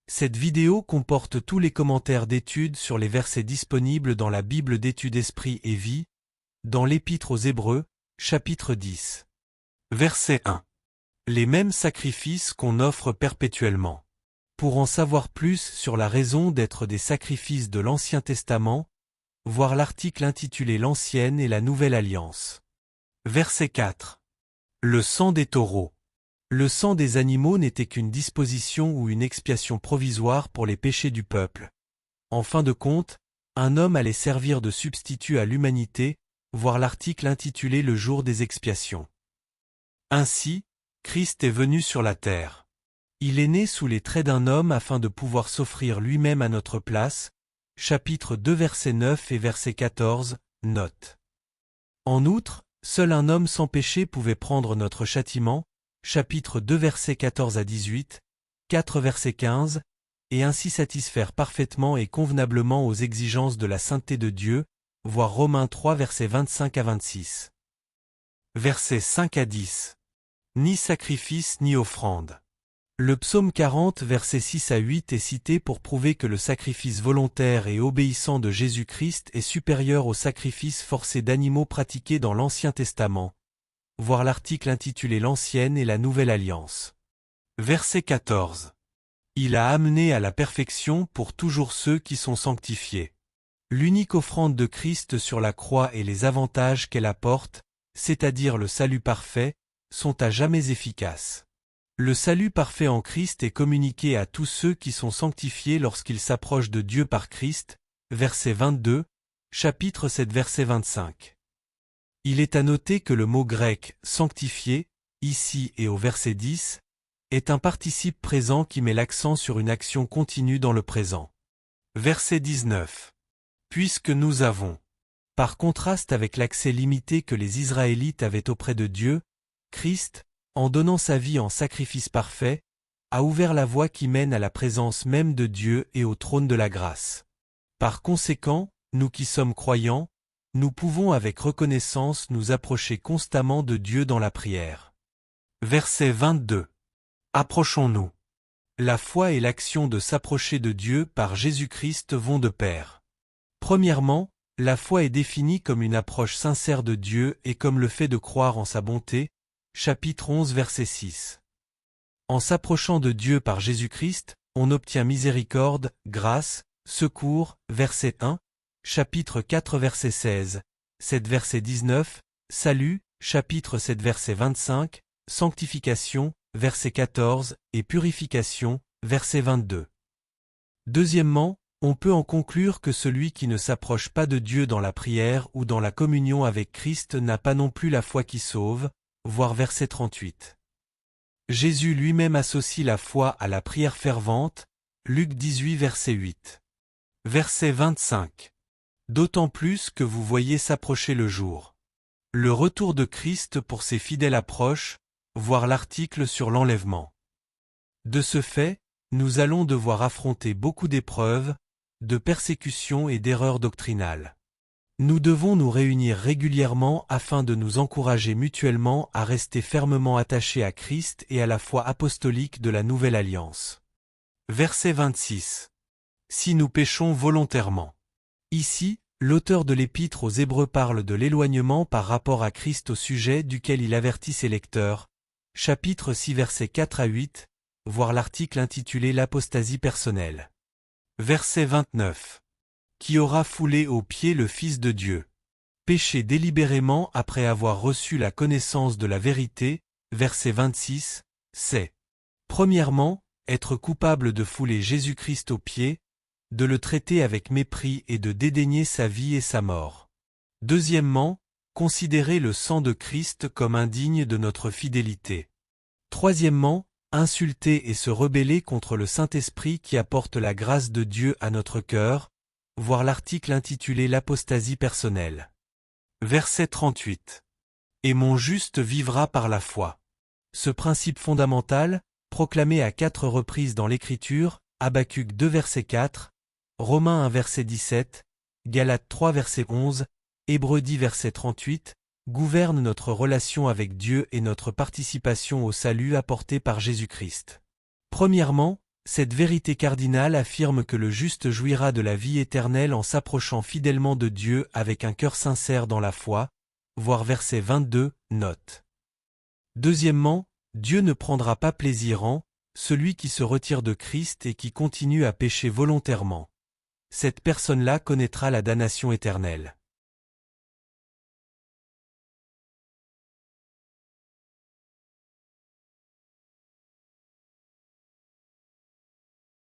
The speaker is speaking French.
Cette vidéo comporte tous les commentaires d'études sur les versets disponibles dans la Bible d'études Esprit et Vie, dans l'Épître aux Hébreux, chapitre 10. Verset 1. Les mêmes sacrifices qu'on offre perpétuellement. Pour en savoir plus sur la raison d'être des sacrifices de l'Ancien Testament, voir l'article intitulé L'Ancienne et la Nouvelle Alliance. Verset 4. Le sang des taureaux. Le sang des animaux n'était qu'une disposition ou une expiation provisoire pour les péchés du peuple. En fin de compte, un homme allait servir de substitut à l'humanité, voir l'article intitulé Le jour des expiations. Ainsi, Christ est venu sur la terre. Il est né sous les traits d'un homme afin de pouvoir s'offrir lui-même à notre place. Chapitre 2 verset 9 et verset 14, note. En outre, seul un homme sans péché pouvait prendre notre châtiment, chapitre 2 versets 14 à 18, 4 verset 15, et ainsi satisfaire parfaitement et convenablement aux exigences de la sainteté de Dieu, voir Romains 3 versets 25 à 26. Versets 5 à 10. Ni sacrifice ni offrande. Le psaume 40 versets 6 à 8 est cité pour prouver que le sacrifice volontaire et obéissant de Jésus-Christ est supérieur au sacrifice forcé d'animaux pratiqués dans l'Ancien Testament. Voir l'article intitulé L'Ancienne et la Nouvelle Alliance. Verset 14. Il a amené à la perfection pour toujours ceux qui sont sanctifiés. L'unique offrande de Christ sur la croix et les avantages qu'elle apporte, c'est-à-dire le salut parfait, sont à jamais efficaces. Le salut parfait en Christ est communiqué à tous ceux qui sont sanctifiés lorsqu'ils s'approchent de Dieu par Christ, verset 22, chapitre 7 verset 25. Il est à noter que le mot grec « sanctifié », ici et au verset 10, est un participe présent qui met l'accent sur une action continue dans le présent. Verset 19. Puisque nous avons, par contraste avec l'accès limité que les Israélites avaient auprès de Dieu, Christ, en donnant sa vie en sacrifice parfait, a ouvert la voie qui mène à la présence même de Dieu et au trône de la grâce. Par conséquent, nous qui sommes croyants, nous pouvons avec reconnaissance nous approcher constamment de Dieu dans la prière. Verset 22. Approchons-nous. La foi et l'action de s'approcher de Dieu par Jésus-Christ vont de pair. Premièrement, la foi est définie comme une approche sincère de Dieu et comme le fait de croire en sa bonté, chapitre 11 verset 6. En s'approchant de Dieu par Jésus-Christ, on obtient miséricorde, grâce, secours, verset 1, chapitre 4 verset 16, 7 verset 19, salut, chapitre 7 verset 25, sanctification, verset 14, et purification, verset 22. Deuxièmement, on peut en conclure que celui qui ne s'approche pas de Dieu dans la prière ou dans la communion avec Christ n'a pas non plus la foi qui sauve, voir verset 38. Jésus lui-même associe la foi à la prière fervente, Luc 18 verset 8. Verset 25. D'autant plus que vous voyez s'approcher le jour. Le retour de Christ pour ses fidèles approche, voir l'article sur l'enlèvement. De ce fait, nous allons devoir affronter beaucoup d'épreuves, de persécutions et d'erreurs doctrinales. Nous devons nous réunir régulièrement afin de nous encourager mutuellement à rester fermement attachés à Christ et à la foi apostolique de la Nouvelle Alliance. Verset 26. Si nous péchons volontairement. Ici, l'auteur de l'Épître aux Hébreux parle de l'éloignement par rapport à Christ au sujet duquel il avertit ses lecteurs. Chapitre 6 versets 4 à 8, voir l'article intitulé L'apostasie personnelle. Verset 29. Qui aura foulé aux pieds le Fils de Dieu. Péché délibérément après avoir reçu la connaissance de la vérité, verset 26, c'est. Premièrement, être coupable de fouler Jésus-Christ aux pieds, de le traiter avec mépris et de dédaigner sa vie et sa mort. Deuxièmement, considérer le sang de Christ comme indigne de notre fidélité. Troisièmement, insulter et se rebeller contre le Saint-Esprit qui apporte la grâce de Dieu à notre cœur, voir l'article intitulé L'apostasie personnelle. Verset 38. Et mon juste vivra par la foi. Ce principe fondamental, proclamé à 4 reprises dans l'Écriture, Habacuc 2 verset 4, Romains 1 verset 17, Galates 3 verset 11, Hébreux 10 verset 38, gouverne notre relation avec Dieu et notre participation au salut apporté par Jésus-Christ. Premièrement, Cette vérité cardinale affirme que le juste jouira de la vie éternelle en s'approchant fidèlement de Dieu avec un cœur sincère dans la foi, voir verset 22, note. Deuxièmement, Dieu ne prendra pas plaisir en celui qui se retire de Christ et qui continue à pécher volontairement. Cette personne-là connaîtra la damnation éternelle.